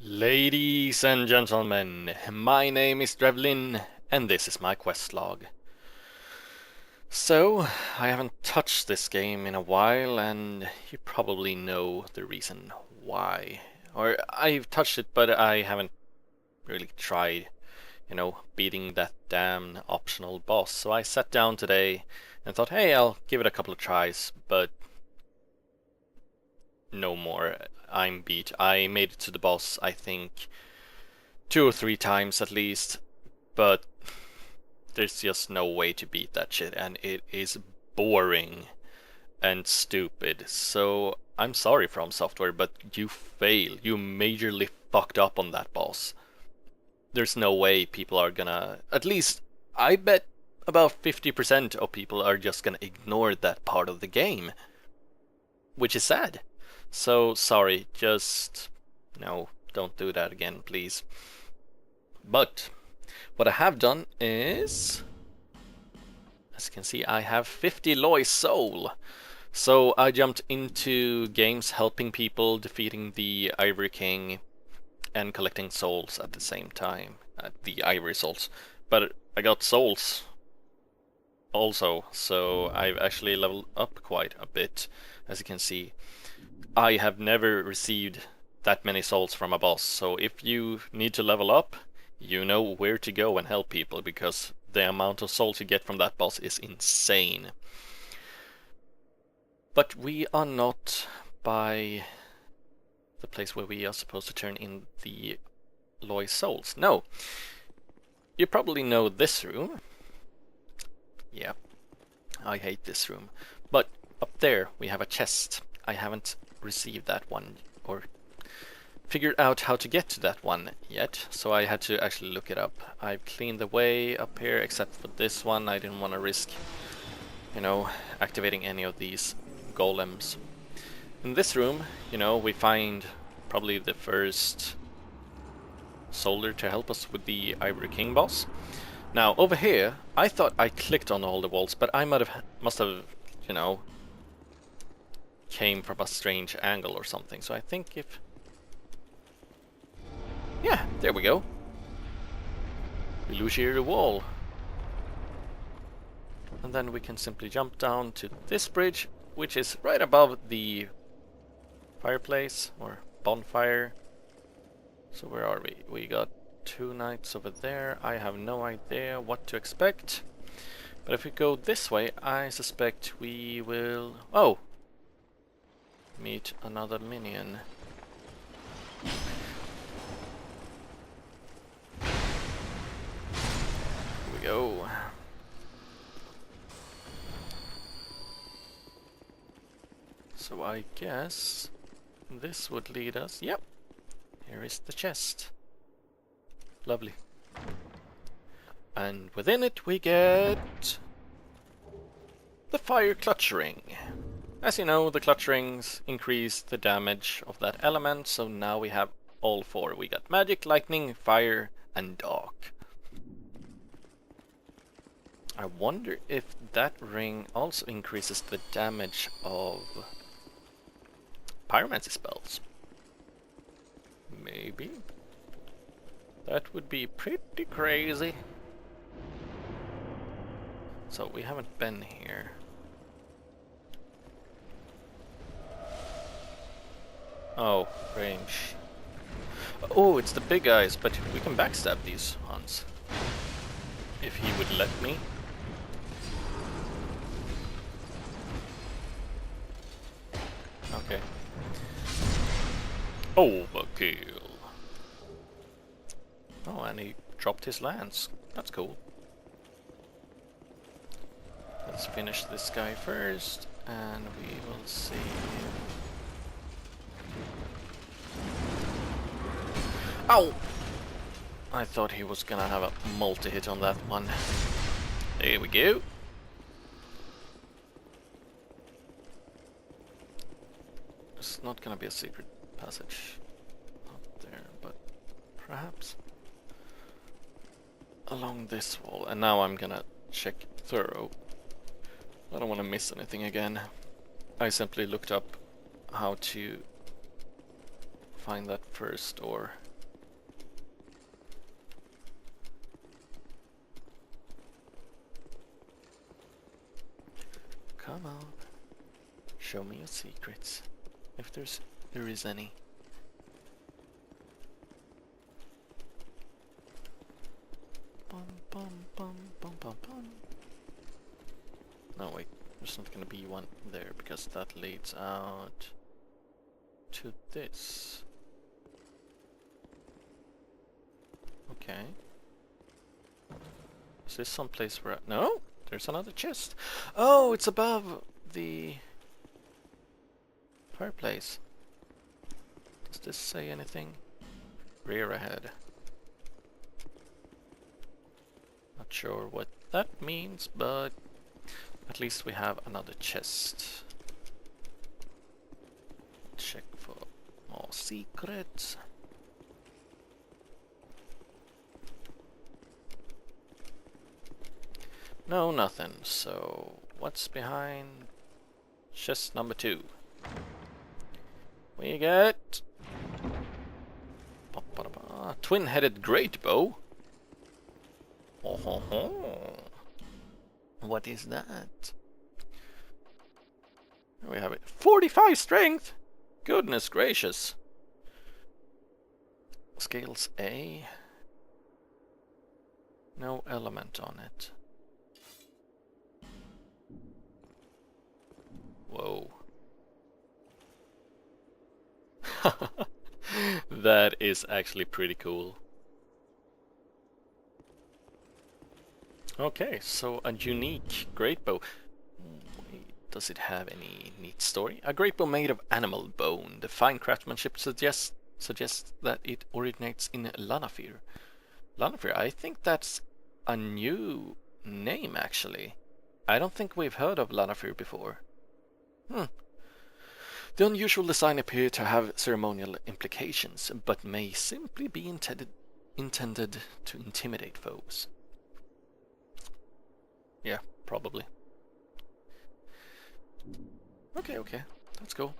Ladies and gentlemen, my name is Drevlin, and this is my quest log. So, I haven't touched this game in a while, and you probably know the reason why. Or, I've touched it, but I haven't really tried, beating that damn optional boss. So I sat down today and thought, hey, I'll give it a couple of tries, but no more. I'm beat. I made it to the boss, I think, 2 or 3 times at least, but there's just no way to beat that shit, and it is boring and stupid. So I'm sorry From Software, but you fail. You majorly fucked up on that boss. There's no way people are gonna. At least I bet about 50% of people are just gonna ignore that part of the game, which is sad. So sorry, just no, don't do that again, please. But what I have done is, as you can see, I have 50 Loy Soul. So I jumped into games helping people, defeating the Ivory King, and collecting souls at the same time. The Ivory Souls. But I got souls also, so I've actually leveled up quite a bit, as you can see. I have never received that many souls from a boss, so if you need to level up, you know where to go and help people, because the amount of souls you get from that boss is insane. But we are not by the place where we are supposed to turn in the Loy souls. No. You probably know this room. Yeah, I hate this room. But up there we have a chest. I haven't received that one, or figured out how to get to that one yet, so I had to actually look it up. I've cleaned the way up here, except for this one. I didn't want to risk, activating any of these golems. In this room, we find probably the first soldier to help us with the Ivory King boss. Now, over here, I thought I clicked on all the walls, but I must have, came from a strange angle or something. So I think if... Yeah, there we go. Illusionary wall. And then we can simply jump down to this bridge, which is right above the fireplace, or bonfire. So where are we? We got 2 knights over there. I have no idea what to expect. But if we go this way, I suspect we will... Oh! Meet another minion. Here we go. So I guess this would lead us... Yep! Here is the chest. Lovely. And within it we get the Fire Clutch Ring. As you know, the Clutch Rings increase the damage of that element, so now we have all 4. We got Magic, Lightning, Fire, and Dark. I wonder if that ring also increases the damage of Pyromancy spells. Maybe. That would be pretty crazy. So we haven't been here. Oh, range. Oh, it's the big guys, but we can backstab these ones. If he would let me. Okay. Overkill. Oh, and he dropped his lance. That's cool. Let's finish this guy first, and we will see. Ow! I thought he was gonna have a multi-hit on that one. There we go. It's not gonna be a secret passage up there, but perhaps along this wall. And now I'm gonna check thorough. I don't want to miss anything again. I simply looked up how to find that first door. Come on. Show me your secrets. If there is any. Bum, bum, bum, bum, bum, bum. No, wait. There's not gonna be one there because that leads out to this. Okay. Is this someplace where... No! There's another chest. Oh, it's above the fireplace. Does this say anything? Rear ahead. Not sure what that means, but at least we have another chest. Check for more secrets. No, nothing. So, what's behind chest number 2? We get twin-headed great bow. Oh ho ho. What is that? We have it. 45 strength. Goodness gracious. Scales A. No element on it. Whoa. That is actually pretty cool. Okay, so a unique great bow. Wait, does it have any neat story? A great bow made of animal bone. The fine craftsmanship suggests that it originates in Lanafir. Lanafir, I think that's a new name actually. I don't think we've heard of Lanafir before. The unusual design appears to have ceremonial implications, but may simply be intended to intimidate foes. Yeah, probably. Okay, let's go.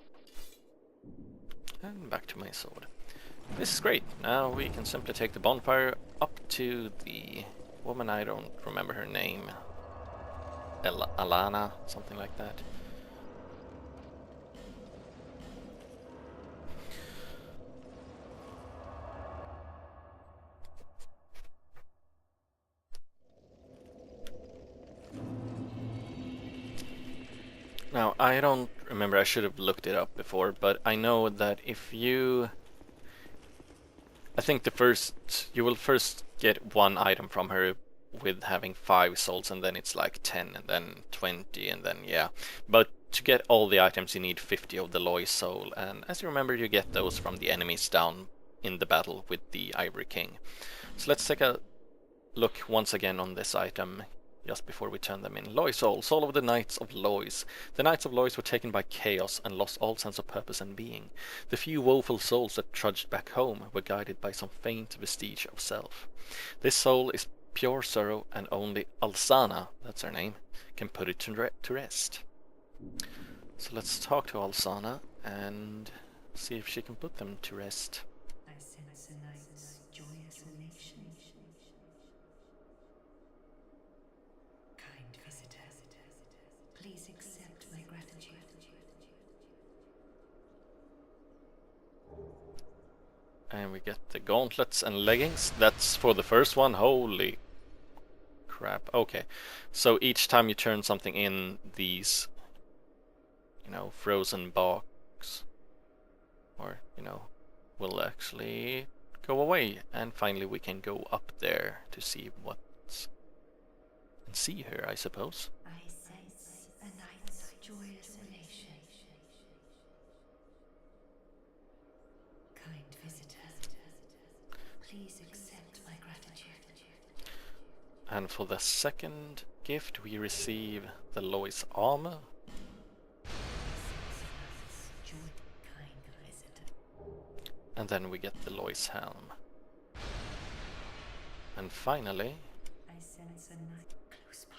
And back to my sword. This is great. Now we can simply take the bonfire up to the woman, I don't remember her name. Alana, something like that. Now, I don't remember, I should have looked it up before, but I know that if you... I think you will first get one item from her with having 5 souls, and then it's like 10, and then 20, and then yeah. But to get all the items you need 50 of the Loy soul, and as you remember you get those from the enemies down in the battle with the Ivory King. So let's take a look once again on this item, just before we turn them in. Loy Soul, soul of the Knights of Lois. The Knights of Lois were taken by chaos and lost all sense of purpose and being. The few woeful souls that trudged back home were guided by some faint vestige of self. This soul is pure sorrow, and only Alsana, that's her name, can put it to rest. So let's talk to Alsana and see if she can put them to rest. I sense a night's joyous elation. Kind visitor, please accept my gratitude. And we get the gauntlets and leggings. That's for the first one. Holy crap. Okay. So each time you turn something in, these, frozen box, or, will actually go away. And finally we can go up there to see what's... and see her, I suppose. I sense a night's joyous elation. Kind visitor, please accept my gratitude. And for the second gift we receive the Lois armor. Kind visitor. And then we get the Lois helm. And finally... I sense a night close by.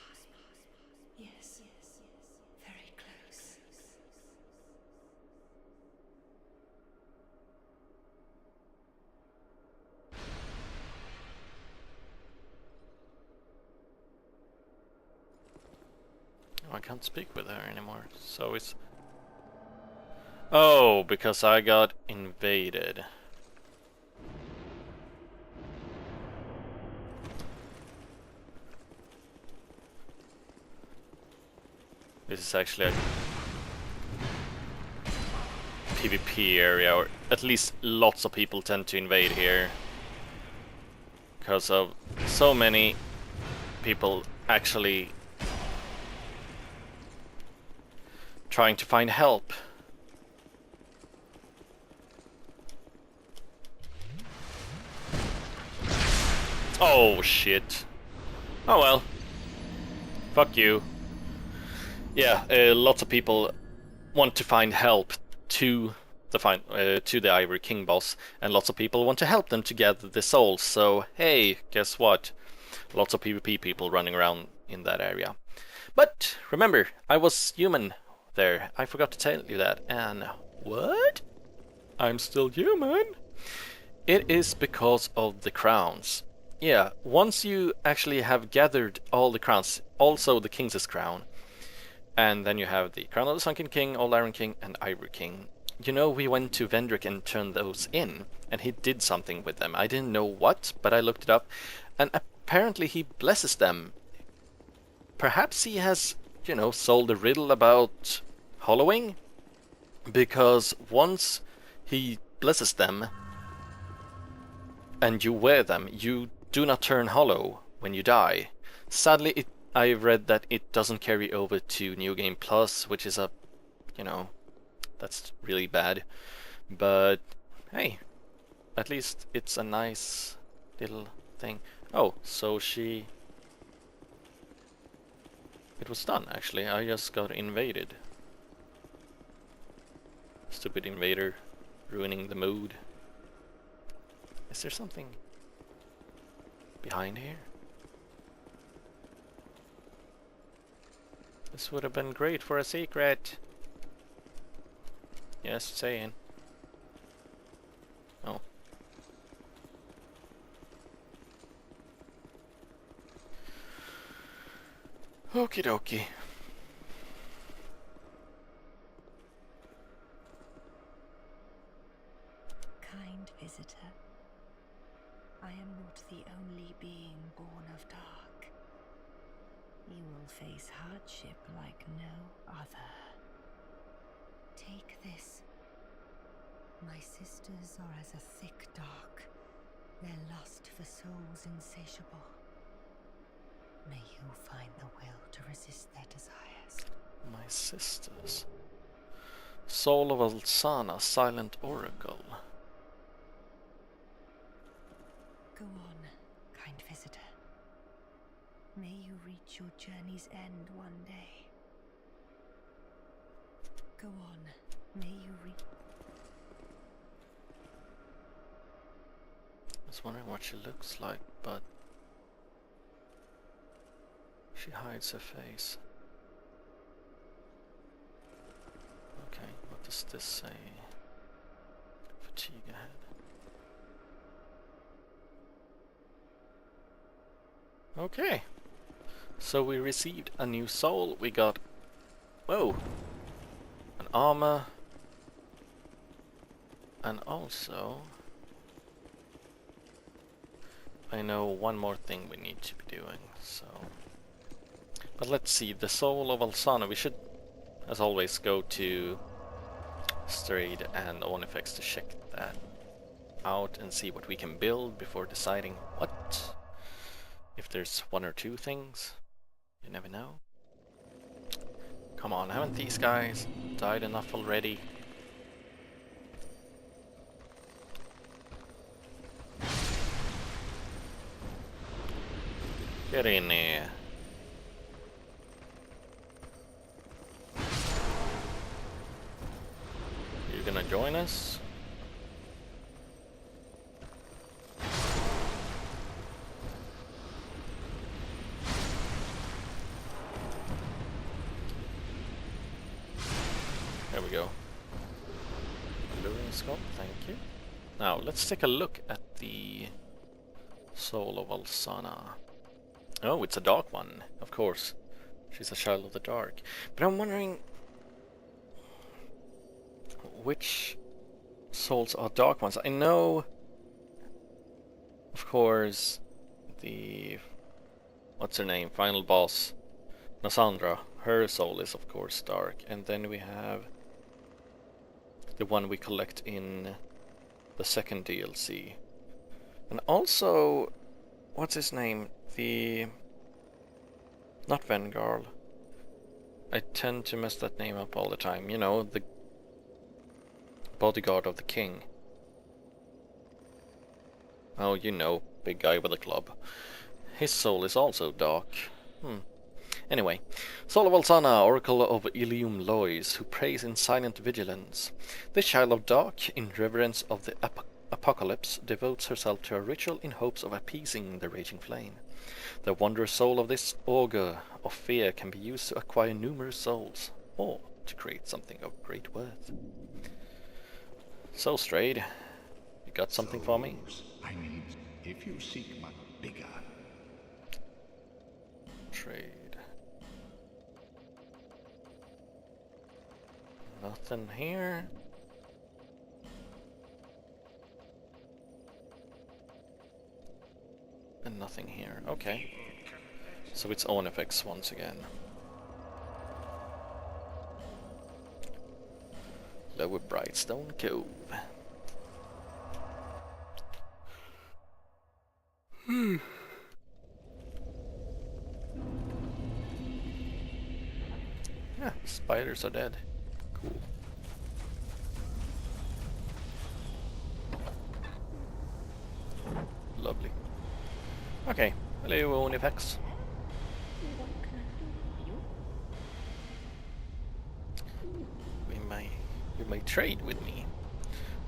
Yes, very close. I can't speak with her anymore. So it's... Oh, because I got invaded. This is actually a PvP area, or at least lots of people tend to invade here. Because of so many people actually trying to find help. Oh shit. Oh well. Fuck you. Yeah, lots of people want to find help to the Ivory King boss, and lots of people want to help them to gather the souls. So hey, guess what? Lots of PvP people running around in that area. But remember, I was human there. I forgot to tell you that. And what? I'm still human? It is because of the crowns. Yeah, once you actually have gathered all the crowns, also the King's crown, and then you have the Crown of the Sunken King, Old Iron King, and Ivory King. You know, we went to Vendrick and turned those in, and he did something with them. I didn't know what, but I looked it up, and apparently he blesses them. Perhaps he has, you know, solved a riddle about hollowing? Because once he blesses them, and you wear them, you do not turn hollow when you die. Sadly, I've read that it doesn't carry over to New Game Plus, which is a, you know, that's really bad. But hey, at least it's a nice little thing. Oh, so it was done actually. I just got invaded. Stupid invader, ruining the mood. Is there something behind here? This would have been great for a secret. Just saying. Oh. Okie dokie. Kind visitor, I am not the only being born of dark. You will face hardship like no other. Take this. My sisters are as a thick dark, their lust for souls insatiable. May you find the will to resist their desires. My sisters. Soul of Alsana, Silent Oracle. Go on, kind visitor. May you reach your journey's end one day. Go on, may you reach... I was wondering what she looks like, but she hides her face. Okay, what does this say? Fatigue ahead. Okay, so we received a new soul. We got, whoa, an armor, and also I know one more thing we need to be doing, so... But let's see, the Soul of Alsana, we should, as always, go to Strayed and Onifex to check that out and see what we can build before deciding what. If there's one or two things, you never know. Come on, haven't these guys died enough already? Get in there. You gonna join us? There we go. Alluring Scope, thank you. Now, let's take a look at the Soul of Alsana. Oh, it's a dark one, of course. She's a child of the dark. But I'm wondering which souls are dark ones. I know, of course, the... what's her name? Final boss, Nasandra. Her soul is, of course, dark. And then we have the one we collect in the second DLC. And also, what's his name? The... not Vengarl. I tend to mess that name up all the time. You know, the bodyguard of the king. Oh, you know, big guy with a club. His soul is also dark. Anyway, Soul of Alzana, Oracle of Ilium Lois, who prays in silent vigilance. This child of dark, in reverence of the apocalypse, devotes herself to a ritual in hopes of appeasing the raging flame. The wondrous soul of this augur of fear can be used to acquire numerous souls, or to create something of great worth. So, Strayed, you got something for me? I need, if you seek much bigger. Trade. Nothing here. And nothing here. Okay. So it's Onifex once again. Lower Brightstone Cove. Yeah, spiders are dead. Cool. Lovely. Okay, hello Onifex. You may trade with me.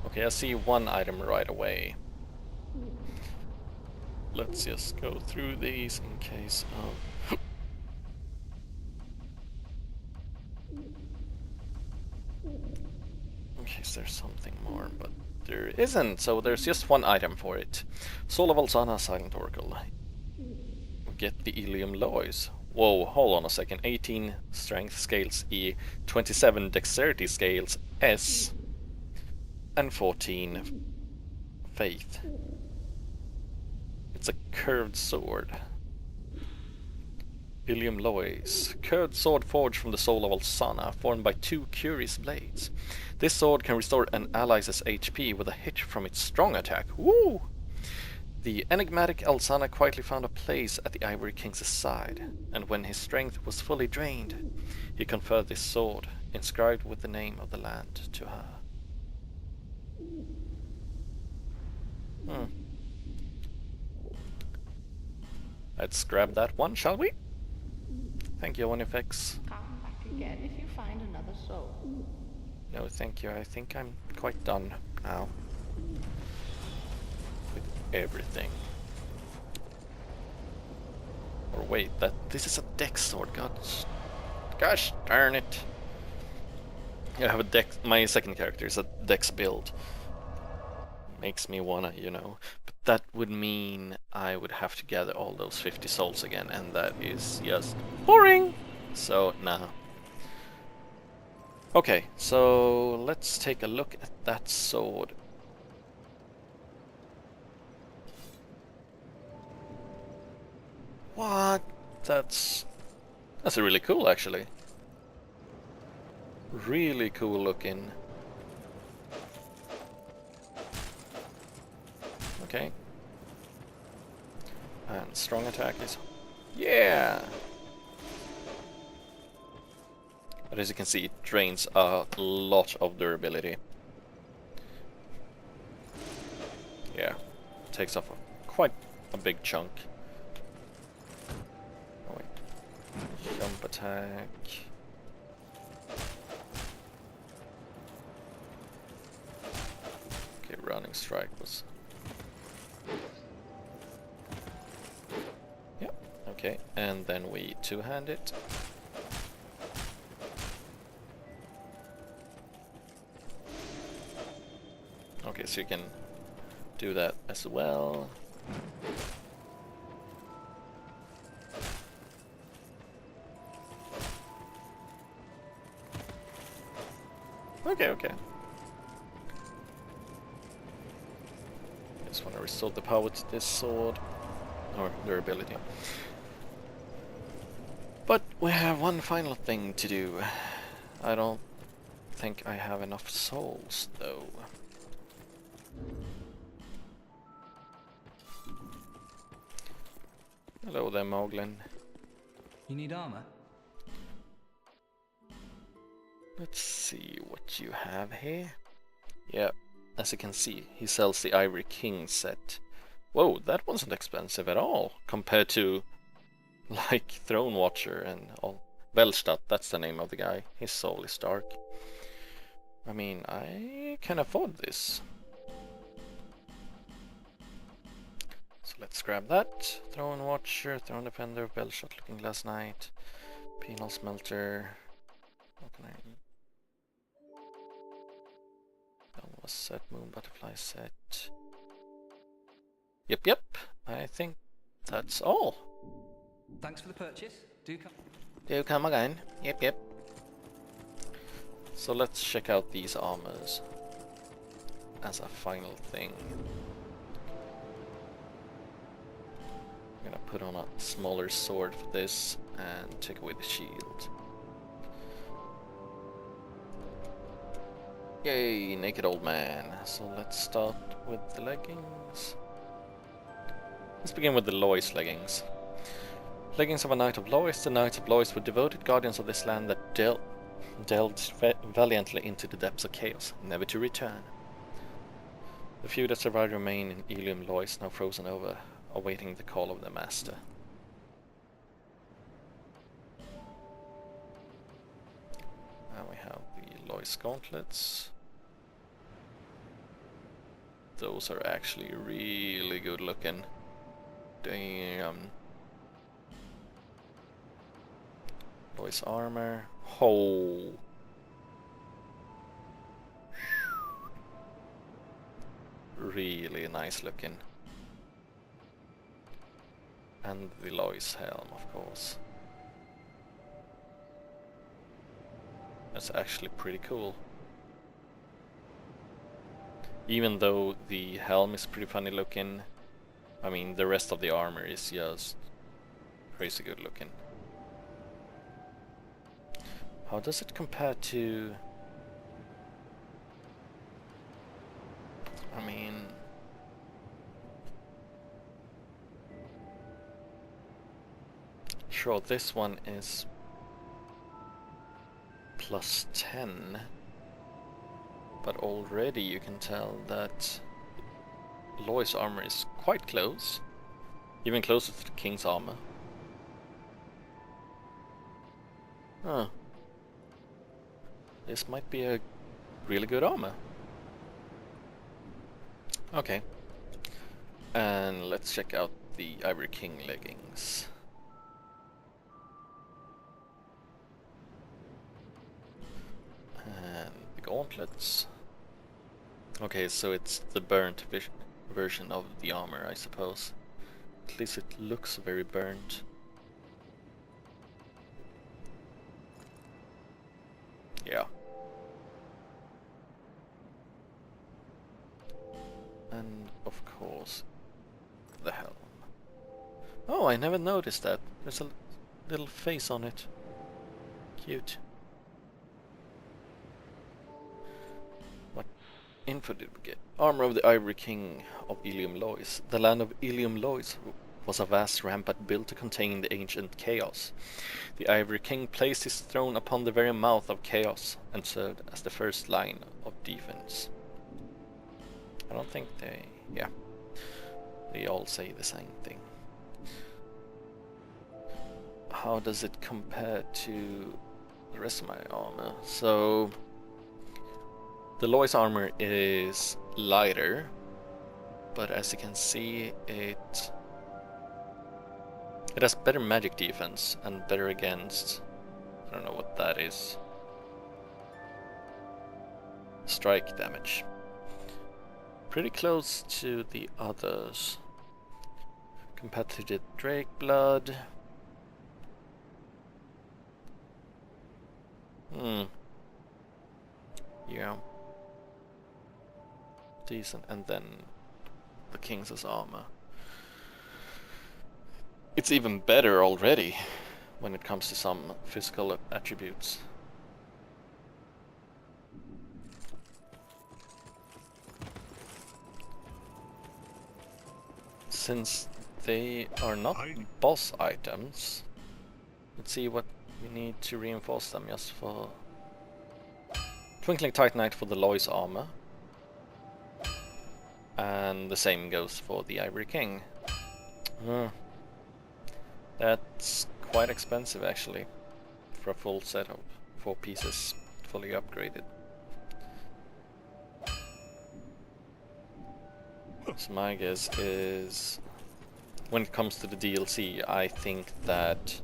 Okay, I see one item right away. Let's just go through these in case of... in case there's something more, but there isn't, so there's just one item for it. Soul of Alzana, Silent Oracle. Get the Ilium Lois. Whoa, hold on a second. 18 strength scales E, 27 dexterity scales S, and 14 faith. It's a curved sword. Ilium Lois. Curved sword forged from the soul of Alzana, formed by 2 curious blades. This sword can restore an ally's HP with a hit from its strong attack. Woo! The enigmatic Alzana quietly found a place at the Ivory King's side, and when his strength was fully drained, he conferred this sword, inscribed with the name of the land, to her. Let's grab that one, shall we? Thank you, Onifex. Come back again if you find another soul. No, thank you. I think I'm quite done now. With everything. Or wait, this is a dex sword. Gosh darn it. I have a dex. My second character is a dex build. Makes me wanna, you know. But that would mean I would have to gather all those 50 souls again, and that is just boring. So, nah. Okay, so let's take a look at that sword. What? That's really cool, actually. Really cool looking. Okay. And strong attack is... yeah! But as you can see, it drains a lot of durability. Yeah, takes off quite a big chunk. Oh wait. Jump attack. Okay, running strike was... yep, okay, and then we two-hand it. Okay, so you can do that as well. Okay, okay. Just want to restore the power to this sword. Or durability. But we have one final thing to do. I don't think I have enough souls, though. Hello there, Moglin. You need armor? Let's see what you have here. Yeah, as you can see, he sells the Ivory King set. Whoa, that wasn't expensive at all, compared to, like, Throne Watcher and all. Velstadt, that's the name of the guy. His soul is dark. I mean, I can afford this. So let's grab that. Throne Watcher, Throne Defender, Velstadt, Looking Glass Knight, Penal Smelter. What can I... Downward set, Moon Butterfly set. Yep. I think that's all. Thanks for the purchase. Do come. Do come again. Yep. So let's check out these armors as a final thing. I'm gonna put on a smaller sword for this and take away the shield. Yay, naked old man. So let's start with the leggings. Let's begin with the Lois leggings. Leggings of a Knight of Lois. The Knights of Lois were devoted guardians of this land that delved valiantly into the depths of chaos, never to return. The few that survived remain in Ilium Lois, now frozen over, awaiting the call of their master. Now we have the Lois gauntlets. Those are actually really good looking. Damn. Lois armor. Oh. Really nice looking. And the Lois helm, of course. That's actually pretty cool. Even though the helm is pretty funny looking, I mean, the rest of the armor is just crazy good looking. How does it compare to... I mean... Sure, this one is +10, but already you can tell that Lois' armor is quite close, even closer to the King's armor. Huh. This might be a really good armor. Okay. And let's check out the Ivory King leggings. And the gauntlets. Okay, so it's the burnt version of the armor, I suppose. At least it looks very burnt. Yeah. And of course, the helm. Oh, I never noticed that. There's a little face on it. Cute. What info did we get? Armor of the Ivory King of Ilium Lois. The land of Ilium Lois was a vast rampart built to contain the ancient chaos. The Ivory King placed his throne upon the very mouth of chaos and served as the first line of defense. I don't think they all say the same thing. How does it compare to the rest of my armor? So the Lois armor is lighter, but as you can see, it has better magic defense and better against, I don't know what that is, strike damage. Pretty close to the others. Compared to the Drake Blood. Yeah. Decent. And then the King's armor. It's even better already when it comes to some physical attributes. Since they are not boss items, let's see what we need to reinforce them just for... Twinkling Titanite for the Lois armor. And the same goes for the Ivory King. That's quite expensive actually, for a full set of 4 pieces, fully upgraded. So my guess is, when it comes to the DLC, I think that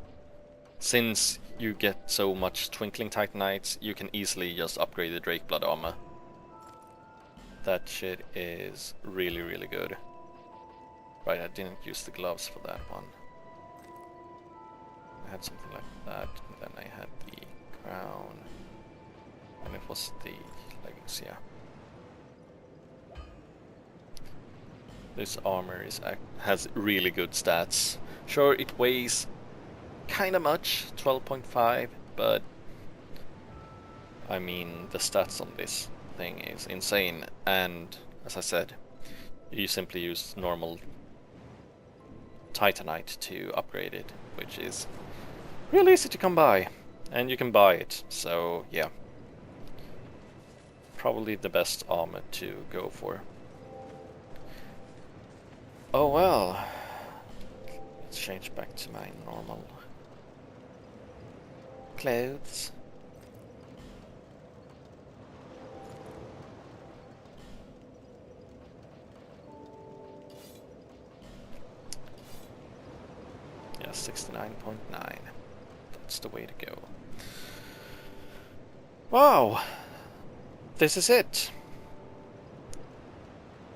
since you get so much Twinkling Titanites, you can easily just upgrade the Drakeblood armor. That shit is really, really good. Right, I didn't use the gloves for that one. I had something like that, and then I had the crown, and it was the leggings, yeah. This armor has really good stats. Sure, it weighs kinda much, 12.5, but I mean, the stats on this thing is insane, and as I said, you simply use normal Titanite to upgrade it, which is really easy to come by, and you can buy it, so yeah. Probably the best armor to go for. Oh well, let's change back to my normal clothes. Yeah, 69.9. That's the way to go. Wow! This is it!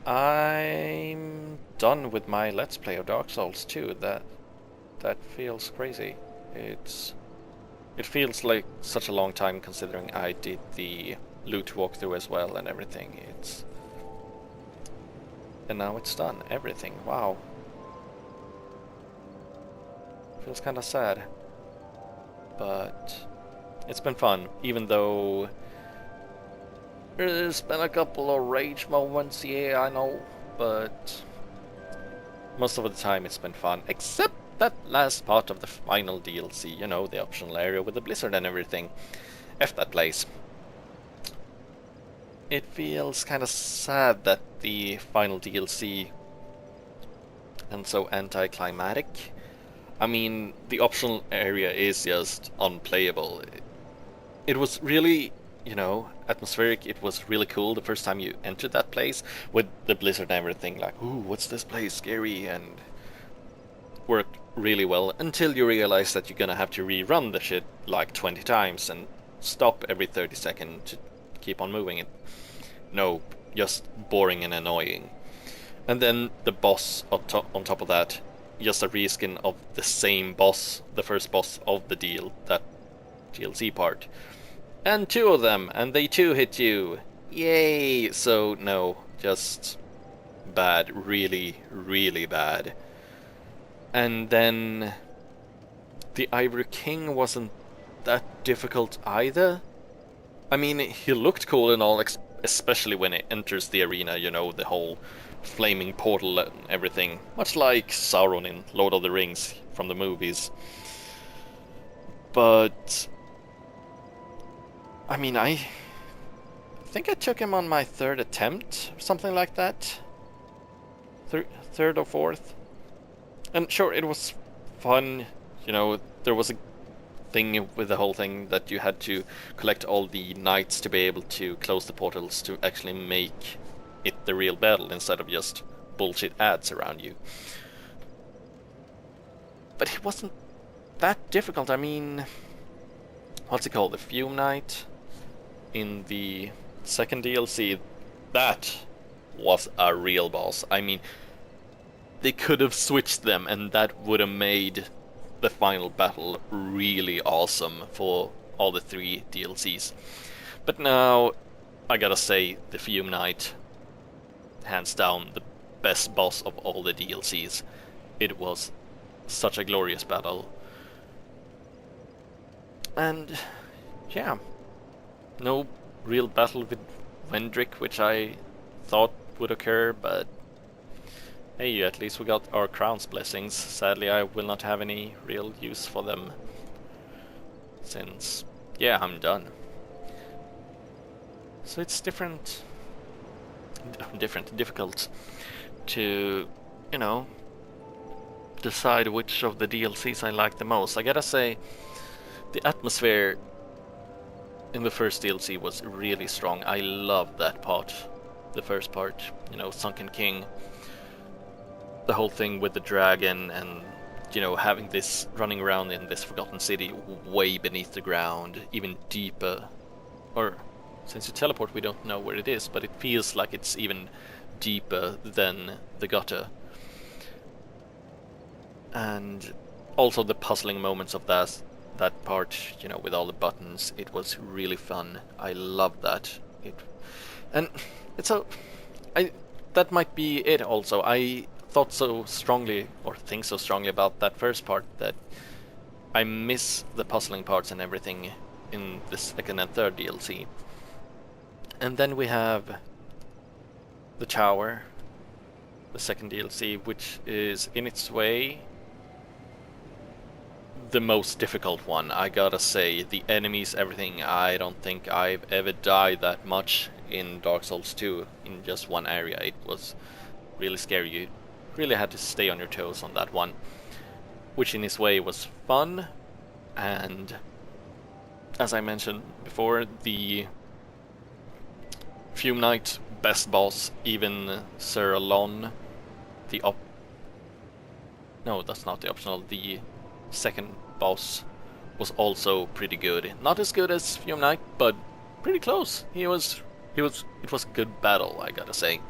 I'm done with my Let's Play of Dark Souls 2. That feels crazy. It feels like such a long time considering I did the loot walkthrough as well and everything. And now it's done. Everything. Wow. Feels kinda sad. But it's been fun, even though there's been a couple of rage moments, yeah, I know, but most of the time it's been fun, except that last part of the final DLC, you know, the optional area with the blizzard and everything. F that place. It feels kind of sad that the final DLC and so anticlimactic. I mean, the optional area is just unplayable. It was really, you know, atmospheric. It was really cool the first time you entered that place with the blizzard and everything, like, ooh, what's this place, scary, and worked really well until you realize that you're gonna have to rerun the shit like 20 times and stop every 30 seconds to keep on moving it. No, just boring and annoying. And then the boss on top of that, just a reskin of the same boss, the first boss of the that DLC part. And 2 of them, and they too hit you. Yay! So no, just bad, really, really bad. And then the Ivory King wasn't that difficult either. I mean, he looked cool and all, especially when it enters the arena, you know, the whole flaming portal and everything. Much like Sauron in Lord of the Rings from the movies. But I mean, I think I took him on my 3rd attempt, or something like that. 3rd or 4th. And sure, it was fun, you know, there was a thing with the whole thing that you had to collect all the knights to be able to close the portals to actually make it the real battle instead of just bullshit ads around you. But it wasn't that difficult. I mean, what's it called? The Fume Knight in the 2nd DLC. That was a real boss. I mean, they could have switched them and that would have made the final battle really awesome for all the 3 DLCs. But now I gotta say, the Fume Knight, hands down, the best boss of all the DLCs. It was such a glorious battle. And yeah, no real battle with Vendrick, which I thought would occur, but hey, at least we got our crown's blessings. Sadly, I will not have any real use for them, since, yeah, I'm done. So it's difficult to, you know, decide which of the DLCs I like the most. I gotta say, the atmosphere in the first DLC was really strong. I loved that part, the first part, you know, Sunken King. The whole thing with the dragon and, you know, having this running around in this forgotten city way beneath the ground, even deeper. Or, since you teleport, we don't know where it is, but it feels like it's even deeper than the gutter. And also the puzzling moments of that part, you know, with all the buttons, it was really fun. I loved that. That might be it also. I thought so strongly, or think so strongly about that first part, that I miss the puzzling parts and everything in the second and third DLC. And then we have the tower, the second DLC, which is in its way the most difficult one. I gotta say, the enemies, everything, I don't think I've ever died that much in Dark Souls 2 in just one area. It was really scary. You really had to stay on your toes on that one, which in its way was fun. And as I mentioned before, the Fume Knight, best boss, even Sir Alon, no, that's not the optional, the second boss was also pretty good. Not as good as Fume Knight, but pretty close. It was a good battle, I gotta say.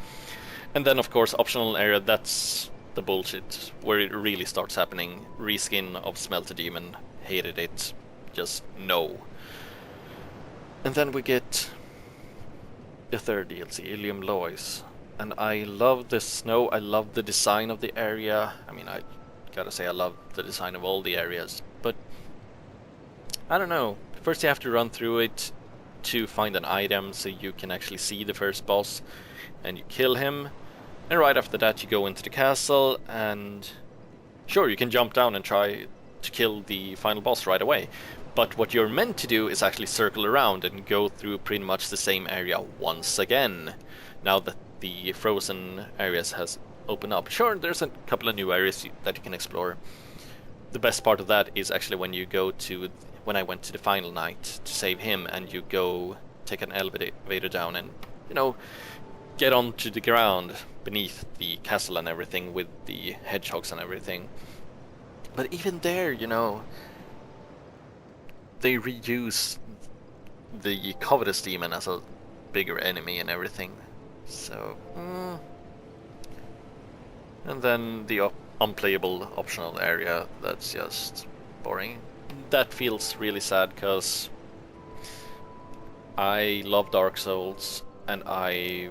And then of course optional area, that's the bullshit where it really starts happening. Reskin of Smelter Demon, hated it, just no. And then we get the third DLC, Ilium Lois, and I love the snow, I love the design of the area. I mean, I gotta say I love the design of all the areas, but I don't know. First you have to run through it to find an item so you can actually see the first boss, and you kill him, and right after that you go into the castle, and sure, you can jump down and try to kill the final boss right away, but what you're meant to do is actually circle around and go through pretty much the same area once again, now that the frozen areas has opened up. Sure, there's a couple of new areas that you can explore. The best part of that is actually when I went to the final night to save him, and you go take an elevator down and, you know, get onto the ground beneath the castle and everything with the hedgehogs and everything. But even there, you know, they reuse the Covetous Demon as a bigger enemy and everything. So, and then the unplayable optional area, that's just boring. That feels really sad, because I love Dark Souls and I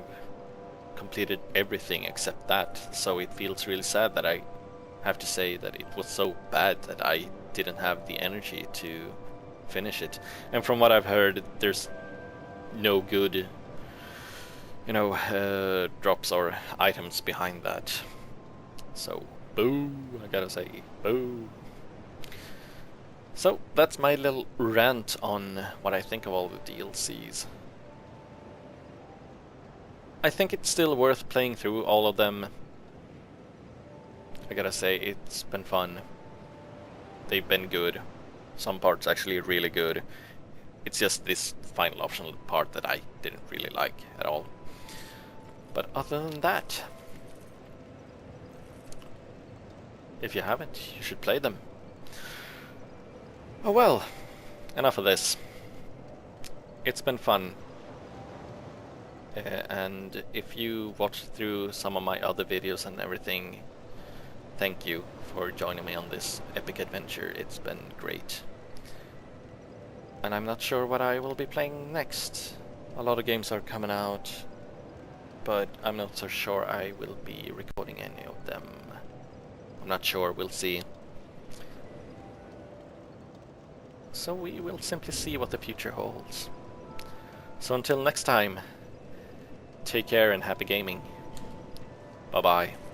completed everything except that, so it feels really sad that I have to say that it was so bad that I didn't have the energy to finish it. And from what I've heard, there's no good, you know, drops or items behind that. So, boo, I gotta say, boo. So, that's my little rant on what I think of all the DLCs. I think it's still worth playing through all of them. I gotta say, it's been fun. They've been good. Some parts actually really good. It's just this final optional part that I didn't really like at all. But other than that, if you haven't, you should play them. Oh well, enough of this. It's been fun. And if you watched through some of my other videos and everything, thank you for joining me on this epic adventure. It's been great. And I'm not sure what I will be playing next. A lot of games are coming out, but I'm not so sure I will be recording any of them. I'm not sure, we'll see. So we will simply see what the future holds. So until next time, take care and happy gaming. Bye bye.